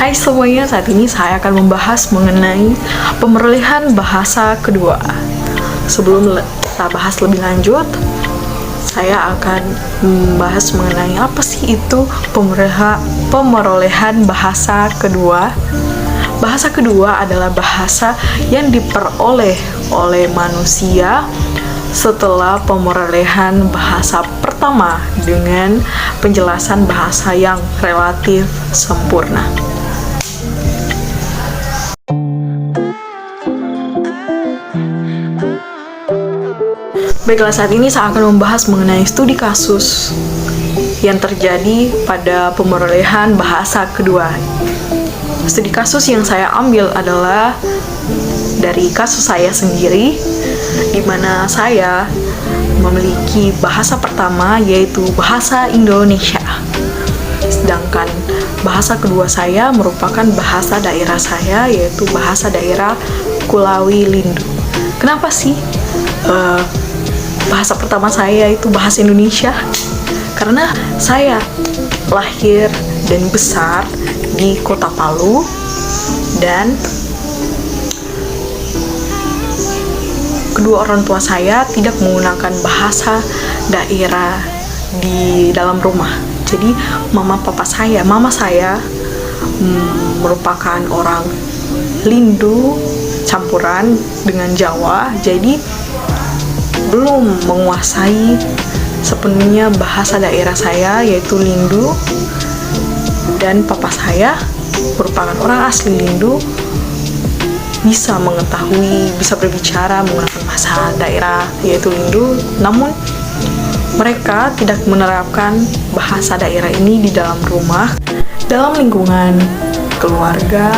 Hai semuanya, saat ini saya akan membahas mengenai pemerolehan bahasa kedua. Sebelum kita bahas lebih lanjut, saya akan membahas mengenai apa sih itu pemerolehan bahasa kedua. Bahasa kedua adalah bahasa yang diperoleh oleh manusia setelah pemerolehan bahasa pertama dengan penjelasan bahasa yang relatif sempurna. Baiklah, saat ini saya akan membahas mengenai studi kasus yang terjadi pada pemerolehan bahasa kedua. Studi kasus yang saya ambil adalah dari kasus saya sendiri, di mana saya memiliki bahasa pertama yaitu bahasa Indonesia. Sedangkan bahasa kedua saya merupakan bahasa daerah saya, yaitu bahasa daerah Kulawi Lindu. Kenapa sih bahasa pertama saya itu bahasa Indonesia? Karena saya lahir dan besar di Kota Palu, dan kedua orang tua saya tidak menggunakan bahasa daerah di dalam rumah. Jadi mama saya merupakan orang Lindu campuran dengan Jawa, jadi belum menguasai sepenuhnya bahasa daerah saya yaitu Lindu. Dan papa saya merupakan orang asli Lindu, bisa mengetahui, bisa berbicara menggunakan bahasa daerah yaitu Lindu, namun mereka tidak menerapkan bahasa daerah ini di dalam rumah. Dalam lingkungan keluarga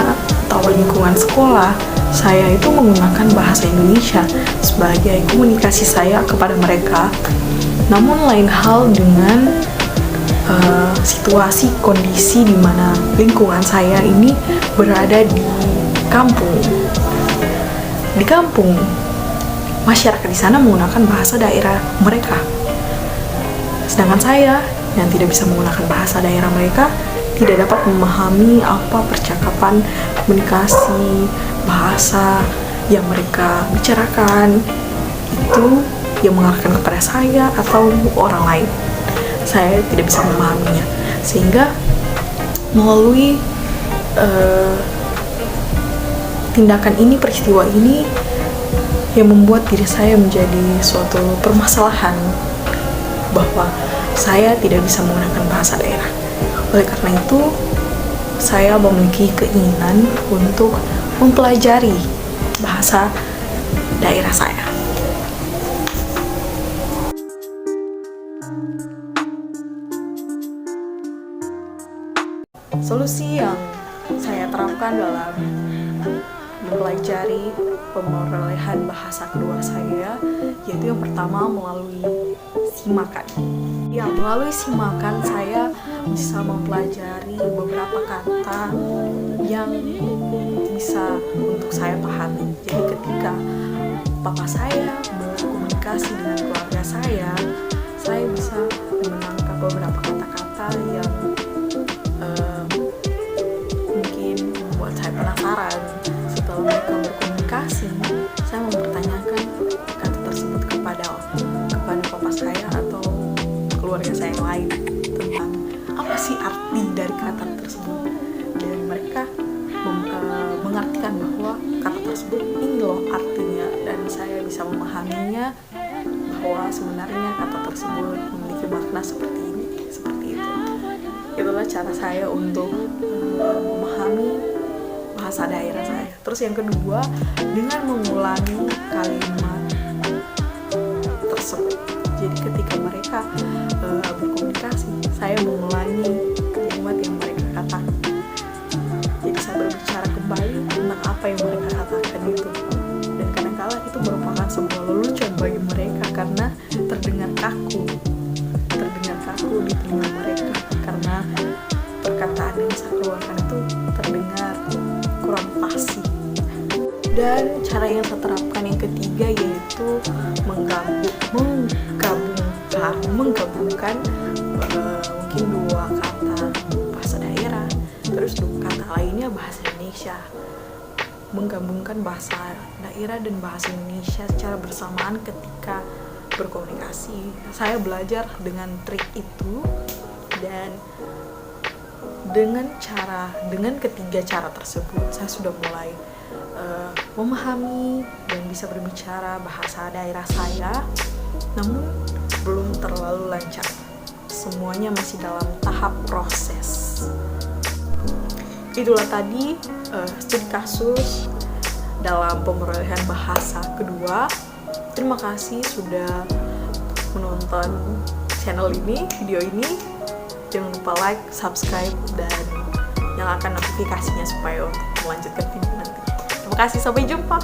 atau lingkungan sekolah, saya itu menggunakan bahasa Indonesia sebagai komunikasi saya kepada mereka. Namun lain hal dengan situasi kondisi di mana lingkungan saya ini berada di kampung. Di kampung, masyarakat di sana menggunakan bahasa daerah mereka. Sedangkan saya yang tidak bisa menggunakan bahasa daerah mereka tidak dapat memahami apa percakapan, komunikasi, bahasa yang mereka bicarakan itu yang mengarahkan kepada saya atau orang lain. Saya tidak bisa memahaminya, sehingga melalui tindakan ini, peristiwa ini yang membuat diri saya menjadi suatu permasalahan bahwa saya tidak bisa menggunakan bahasa daerah. Oleh karena itu, saya memiliki keinginan untuk mempelajari bahasa daerah saya. Solusi yang saya terapkan dalam mempelajari pemerolehan bahasa kedua saya yaitu yang pertama melalui simakan. Ya, melalui simakan saya bisa mempelajari beberapa kata yang bisa untuk saya pahami. Jadi ketika papa saya berkomunikasi dengan keluarga saya bisa menangkap beberapa kata-kata yang mungkin membuat saya penasaran. Setelah mereka berkomunikasi, saya mempertanyakan kata tersebut kepada papa saya atau keluarga saya yang lain tentang apa sih arti dari kata tersebut, dan mereka mengartikan bahwa kata tersebut ini loh artinya, dan saya bisa memahaminya bahwa sebenarnya kata tersebut memiliki makna seperti ini, seperti itu. Itulah cara saya untuk memahami bahasa daerah saya. Terus yang kedua, dengan mengulangi kalimat tersebut. Jadi ketika mereka berkomunikasi, saya mengulangi kalimat yang mereka katakan. Jadi saya berbicara kembali tentang apa yang mereka katakan itu. Dan kadang-kala itu merupakan sebuah lelucon bagi mereka karena terdengar kaku di telinga mereka, karena perkataan yang saya keluarkan itu terdengar kurang fasih. Dan cara yang saya terapkan yang ketiga yaitu menggabungkan mungkin dua kata bahasa daerah, terus Terus kata lainnya bahasa Indonesia, menggabungkan bahasa daerah dan bahasa Indonesia secara bersamaan ketika berkomunikasi. Saya belajar dengan trik itu, dan dengan ketiga cara tersebut saya sudah mulai memahami dan bisa berbicara bahasa daerah saya, namun belum terlalu lancar. Semuanya masih dalam tahap proses. Itulah tadi studi kasus dalam pemerolehan bahasa kedua. Terima kasih sudah menonton channel ini, video ini. Jangan lupa like, subscribe, dan nyalakan notifikasinya supaya untuk melanjutkan video nanti. Terima kasih, sampai jumpa.